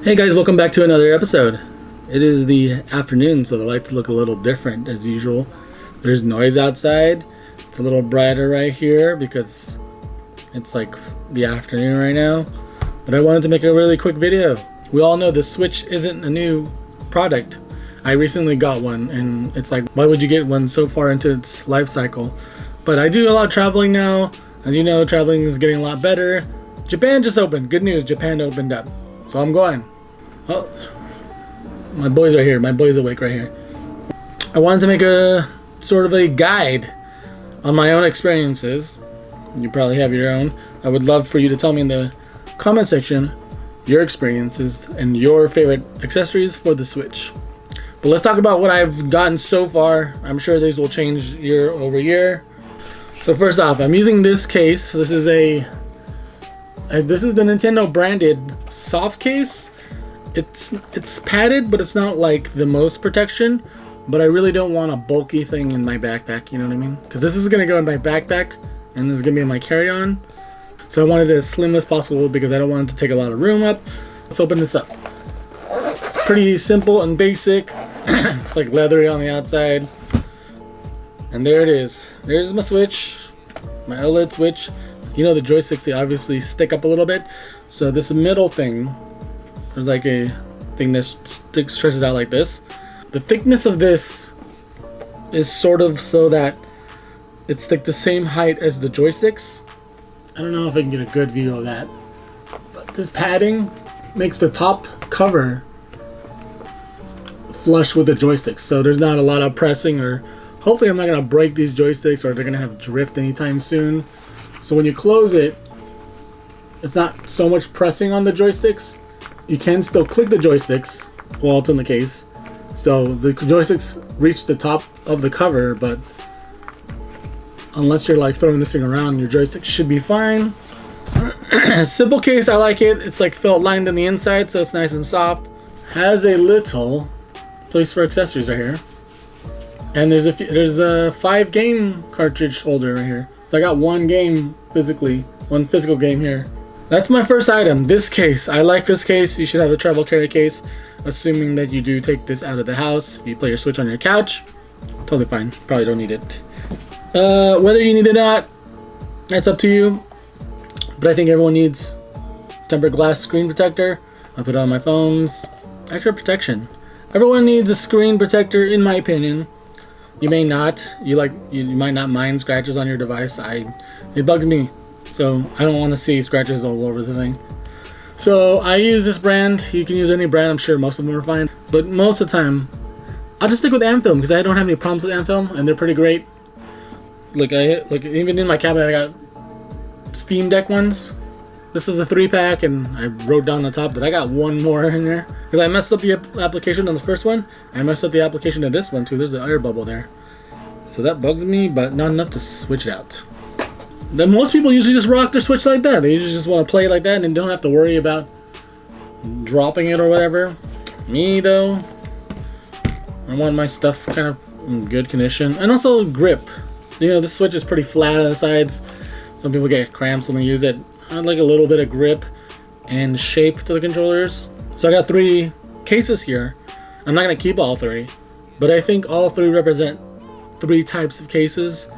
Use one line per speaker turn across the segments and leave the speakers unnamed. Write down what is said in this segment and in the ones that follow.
Hey guys, welcome back to another episode. It is the afternoon, so the lights look a little different as usual. There's noise outside. It's a little brighter right here because it's like the afternoon right now. But I wanted to make a really quick video. We all know the Switch isn't a new product. I recently got one and it's like, why would you get one so far into its life cycle? But I do a lot of traveling now. As you know, traveling is getting a lot better. Japan just opened. Good news, Japan opened up. So I'm going. Oh, my boys are here. My boys awake right here. I wanted to make a sort of a guide on my own experiences. You probably have your own. I would love for you to tell me in the comment section your experiences and your favorite accessories for the Switch. But let's talk about what I've gotten so far. I'm sure these will change year over year. So first off, I'm using this case. This is the Nintendo branded soft case. It's padded, but it's not like the most protection. But I really don't want a bulky thing in my backpack, you know what I mean? Because this is going to go in my backpack, and this is going to be in my carry-on. So I wanted it as slim as possible because I don't want it to take a lot of room up. Let's open this up. It's pretty simple and basic. It's like leathery on the outside. And there it is. There's my Switch, my OLED Switch. You know the joysticks, they obviously stick up a little bit. So this middle thing, there's like a thing that stretches out like this. The thickness of this is sort of so that it's like the same height as the joysticks. I don't know if I can get a good view of that. But this padding makes the top cover flush with the joysticks. So there's not a lot of pressing, or hopefully I'm not going to break these joysticks or they're going to have drift anytime soon. So when you close it, it's not so much pressing on the joysticks. You can still click the joysticks while it's in the case. So the joysticks reach the top of the cover, but unless you're like throwing this thing around, your joystick should be fine. Simple case, I like it. It's like felt lined on the inside, so it's nice and soft. Has a little place for accessories right here. And there's a 5 game cartridge holder right here. So I got one physical game here. That's my first item, this case. I like this case. You should have a travel carry case, assuming that you do take this out of the house. If you play your Switch on your couch, totally fine. Probably don't need it. Whether you need it or not, that's up to you. But I think everyone needs tempered glass screen protector. I put it on my phones. Extra protection. Everyone needs a screen protector, in my opinion. You may not. You might not mind scratches on your device. It bugs me. So I don't want to see scratches all over the thing. So I use this brand. You can use any brand. I'm sure most of them are fine. But most of the time, I'll just stick with Amfilm because I don't have any problems with Amfilm, and they're pretty great. Look, even in my cabinet, I got Steam Deck ones. This is a 3-pack, and I wrote down the top that I got one more in there because I messed up the application on the first one. I messed up the application on this one too. There's an air bubble there, so that bugs me, but not enough to switch it out. Then most people usually just rock their Switch like that. They usually just want to play it like that and don't have to worry about dropping it or whatever. Me though, I want my stuff kind of in good condition, and also grip. You know, this Switch is pretty flat on the sides. Some people get cramps when they use it. I'd like a little bit of grip and shape to the controllers. So I got 3 cases here. I'm not going to keep all 3, but I think all 3 represent 3 types of cases.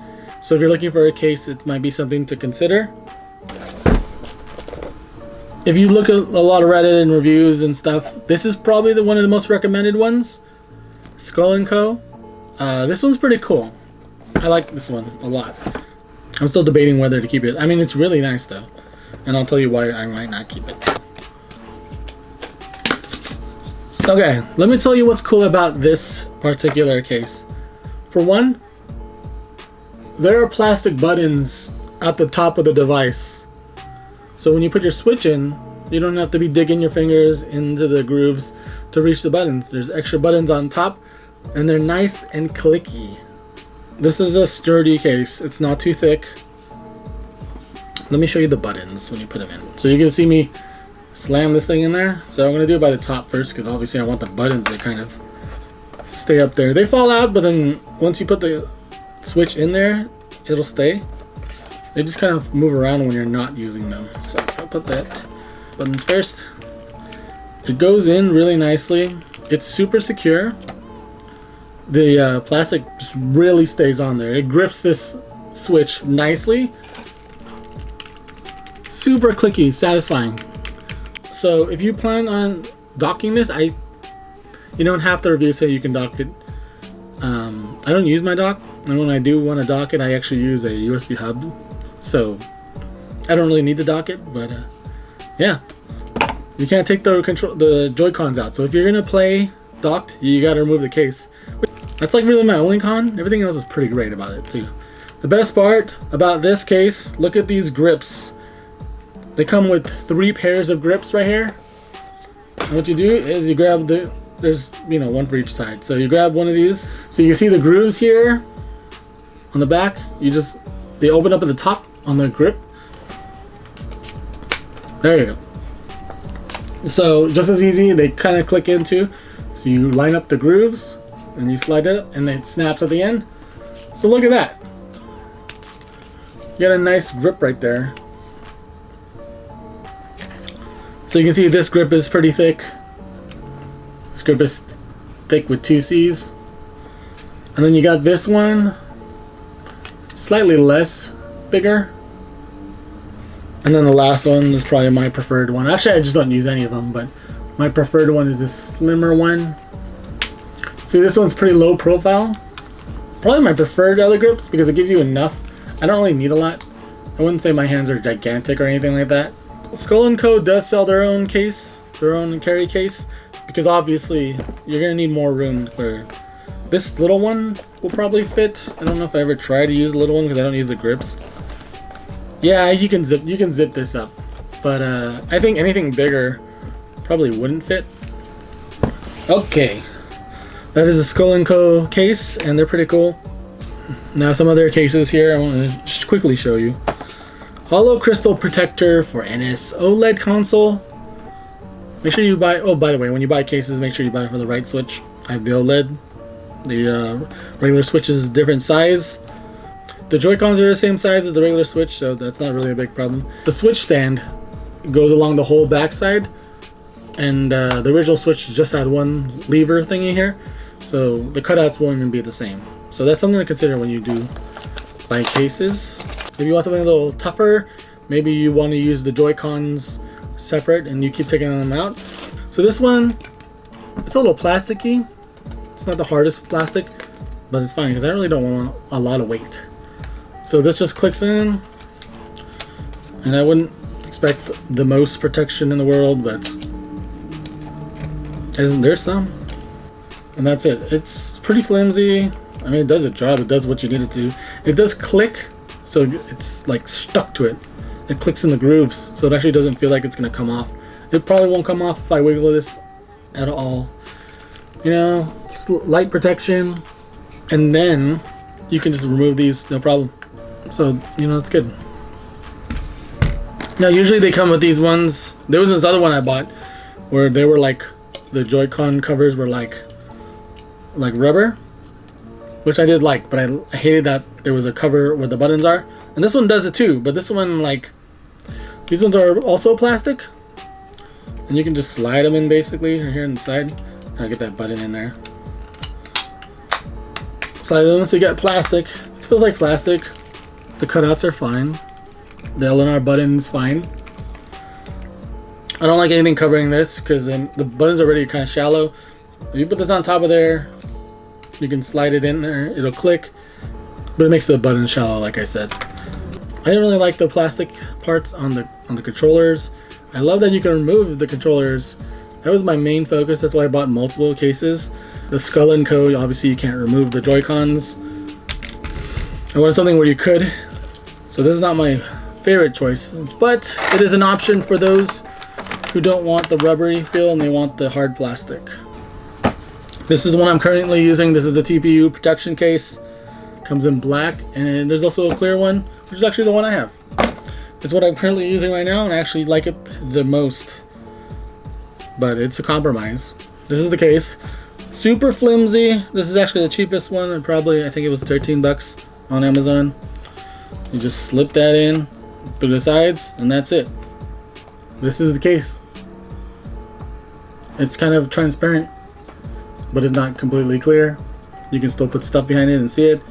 So if you're looking for a case, it might be something to consider. If you look at a lot of Reddit and reviews and stuff, this is probably one of the most recommended ones. Skull & Co. This one's pretty cool. I like this one a lot. I'm still debating whether to keep it. I mean, it's really nice though. And I'll tell you why I might not keep it. Okay, let me tell you what's cool about this particular case. For one, there are plastic buttons at the top of the device. So when you put your Switch in, you don't have to be digging your fingers into the grooves to reach the buttons. There's extra buttons on top, and they're nice and clicky. This is a sturdy case. It's not too thick. Let me show you the buttons when you put them in. So you can see me slam this thing in there. So I'm going to do it by the top first because obviously I want the buttons to kind of stay up there. They fall out, but then once you put the Switch in there, it'll stay. They just kind of move around when you're not using them. So I'll put that buttons first. It goes in really nicely. It's super secure. The plastic just really stays on there. It grips this switch nicely. Super clicky, satisfying. So if you plan on docking this, half the reviews say you can dock it. I don't use my dock, and when I do want to dock it, I actually use a USB hub. So I don't really need to dock it, but yeah. You can't take the Joy-Cons out. So if you're gonna play docked, you gotta remove the case. That's like really my only con. Everything else is pretty great about it too. The best part about this case, look at these grips. They come with 3 pairs of grips right here. And what you do is you grab there's one for each side. So you grab one of these. So you see the grooves here on the back. They open up at the top on the grip. There you go. So just as easy, they kind of click into. So you line up the grooves and you slide it up and then it snaps at the end. So look at that. You got a nice grip right there. So you can see this grip is pretty thick. This grip is thick with 2 C's. And then you got this one, slightly less bigger. And then the last one is probably my preferred one. Actually, I just don't use any of them, but my preferred one is this slimmer one. See, this one's pretty low profile. Probably my preferred other grips because it gives you enough. I don't really need a lot. I wouldn't say my hands are gigantic or anything like that. Skull & Co. does sell their own case, their own carry case, because obviously you're going to need more room for this little one will probably fit. I don't know if I ever try to use the little one because I don't use the grips. Yeah, you can zip this up, but I think anything bigger probably wouldn't fit. Okay, that is a Skull & Co. case, and they're pretty cool. Now some other cases here I want to just quickly show you. Hollow crystal protector for NS OLED console. Make sure you buy, oh by the way, when you buy cases, make sure you buy it for the right switch. I have the OLED. The regular switch is different size. The Joy-Cons are the same size as the regular switch, so that's not really a big problem. The switch stand goes along the whole backside, and the original switch just had one lever thingy here, so the cutouts won't even be the same. So that's something to consider when you do buy cases. If you want something a little tougher, maybe you want to use the Joy-Cons separate and you keep taking them out. So this one, it's a little plasticky. It's not the hardest plastic, but it's fine because I really don't want a lot of weight. So this just clicks in, and I wouldn't expect the most protection in the world, but isn't there some? And that's it. It's pretty flimsy. I mean, it does its job. It does what you need it to. It does click, so it's like stuck to it. It clicks in the grooves, so it actually doesn't feel like it's gonna come off. It probably won't come off if I wiggle this at all. It's light protection, and then you can just remove these, no problem. So, that's good. Now, usually they come with these ones. There was this other one I bought where they were like, the Joy-Con covers were like rubber, which I did like, but I hated that there was a cover where the buttons are. And this one does it too, but this one, these ones are also plastic. And you can just slide them in basically, right here on the side. I'll get that button in there. Slide them so you got plastic. It feels like plastic. The cutouts are fine. The LNR button is fine. I don't like anything covering this because the button's already kind of shallow. If you put this on top of there, you can slide it in there. It'll click, but it makes the button shallow, like I said. I didn't really like the plastic parts on the controllers. I love that you can remove the controllers. That was my main focus. That's why I bought multiple cases. The Skull & Co. Obviously you can't remove the Joy-Cons. I wanted something where you could. So this is not my favorite choice, but it is an option for those who don't want the rubbery feel and they want the hard plastic. This is the one I'm currently using. This is the TPU protection case. Comes in black, and there's also a clear one, which is actually the one I have. It's what I'm currently using right now, and I actually like it the most. But it's a compromise. This is the case. Super flimsy. This is actually the cheapest one, and I think it was 13 bucks on Amazon. You just slip that in through the sides, and that's it. This is the case. It's kind of transparent, but it's not completely clear. You can still put stuff behind it and see it.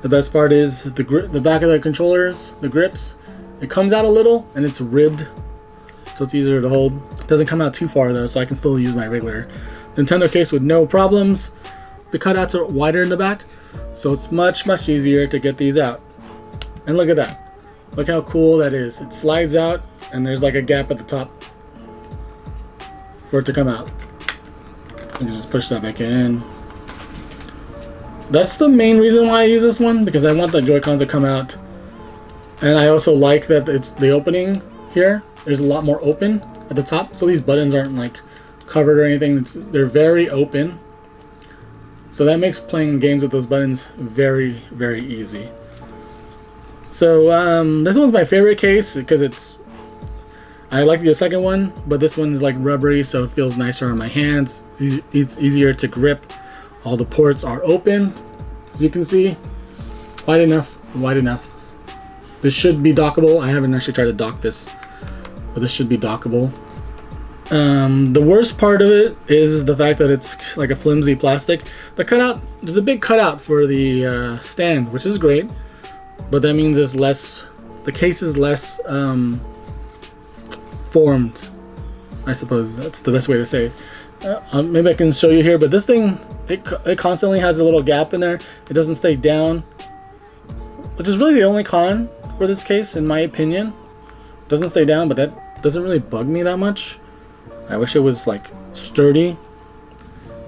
The best part is the back of the controllers, the grips. It comes out a little and it's ribbed, so it's easier to hold. It doesn't come out too far though, so I can still use my regular Nintendo case with no problems. The cutouts are wider in the back, so it's much easier to get these out. And look at that. Look how cool that is. It slides out and there's like a gap at the top for it to come out. You can just push that back in. That's the main reason why I use this one, because I want the Joy-Cons to come out. And I also like that it's the opening here. There's a lot more open at the top, so these buttons aren't like covered or anything. They're very open. So that makes playing games with those buttons very easy. So this one's my favorite case because I like the second one, but this one is like rubbery, so it feels nicer on my hands. It's easier to grip. All the ports are open, as you can see. Wide enough. This should be dockable. I haven't actually tried to dock this, but this should be dockable. The worst part of it is the fact that it's like a flimsy plastic. The cutout, there's a big cutout for the stand, which is great, but that means it's less, the case is less formed, I suppose. That's the best way to say it. Maybe I can show you here, but this thing, it constantly has a little gap in there. It doesn't stay down, which is really the only con for this case, in my opinion. It doesn't stay down, but that doesn't really bug me that much. I wish it was like sturdy.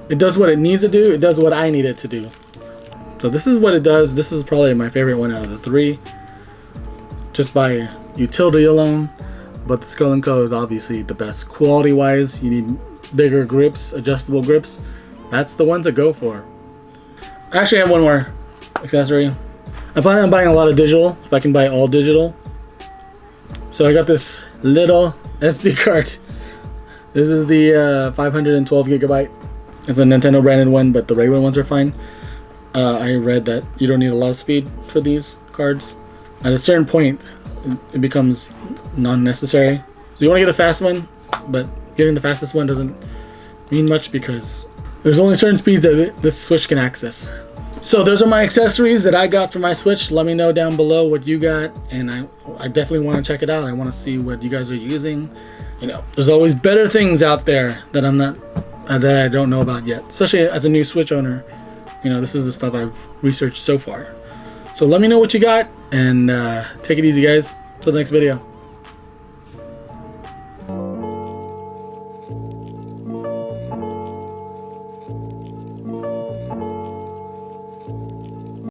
It does what it needs to do. It does what I need it to do. So this is what it does. This is probably my favorite one out of the three, just by utility alone. But the Skull & Co is obviously the best quality wise. You need bigger grips, adjustable grips. That's the one to go for. I actually have one more accessory. I plan on buying a lot of digital, if I can buy all digital. So I got this little SD card. This is the 512 gigabyte. It's a Nintendo branded one, but the regular ones are fine. I read that you don't need a lot of speed for these cards. At a certain point, it becomes non-necessary. So you want to get a fast one, but getting the fastest one doesn't mean much because there's only certain speeds that this Switch can access. So those are my accessories that I got for my Switch. Let me know down below what you got, and I definitely want to check it out. I want to see what you guys are using. You know, there's always better things out there that that I don't know about yet. Especially as a new Switch owner, you know, this is the stuff I've researched so far. So let me know what you got, and take it easy, guys. Till the next video.